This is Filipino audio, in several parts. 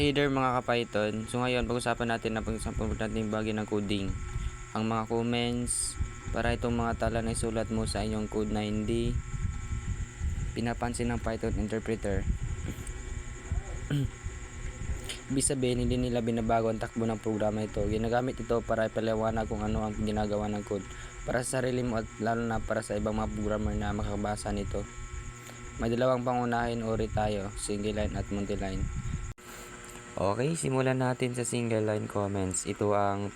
Hey there mga ka-Python. So ngayon, pag-usapan natin na pag-usapan natin yung bagay ng coding. Ang mga comments, para itong mga tala na isulat mo sa inyong code na hindi pinapansin ng Python interpreter. Ibig sabihin, hindi nila binabago ang takbo ng programa ito. Ginagamit ito para ipaliwanag kung ano ang ginagawa ng code. Para sa sarili mo at lalo na para sa ibang mga programmer na makabasa nito. May dalawang pangunahin uri tayo, single line at multi-line. Okay, simulan natin sa single line comments. Ito ang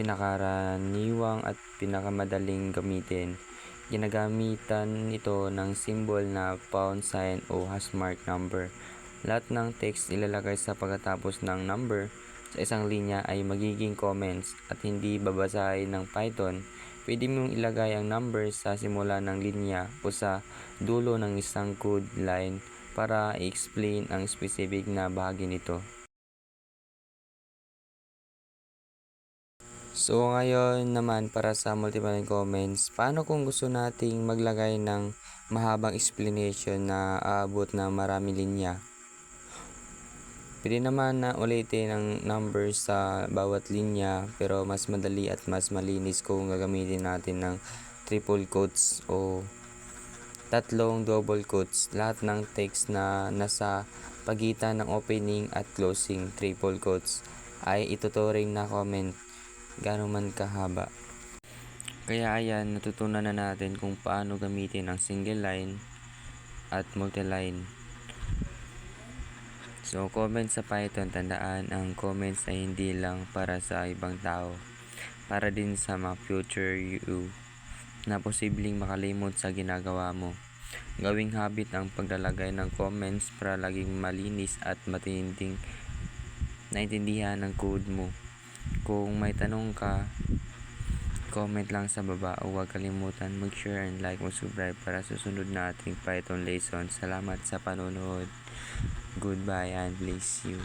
pinakaraniwang at pinakamadaling gamitin. Ginagamitan ito ng symbol na pound sign o hashmark number. Lahat ng text ilalagay sa pagkatapos ng number sa isang linya ay magiging comments at hindi babasahin ng Python. Pwede mong ilagay ang number sa simula ng linya o sa dulo ng isang code line para i-explain ang specific na bahagi nito. So ngayon naman para sa multiple comments, paano kung gusto nating maglagay ng mahabang explanation na aabot ng maraming linya? Pwede naman na ulitin ang numbers sa bawat linya pero mas madali at mas malinis kung gagamitin natin ng triple quotes o tatlong double quotes. Lahat ng text na nasa pagitan ng opening at closing triple quotes ay ituturing na comment gaano man kahaba. Kaya ayan, natutunan na natin kung paano gamitin ang single line at multi-line. So comment sa Python, tandaan ang comments ay hindi lang para sa ibang tao, para din sa mga future you na posibleng makalimot sa ginagawa mo. Gawing habit ang paglalagay ng comments para laging malinis at matinding naintindihan ang code mo. Kung may tanong ka, comment lang sa baba o huwag kalimutan mag-share and like o subscribe para sa susunod na ating Python lesson. Salamat sa panonood. Goodbye and bless you.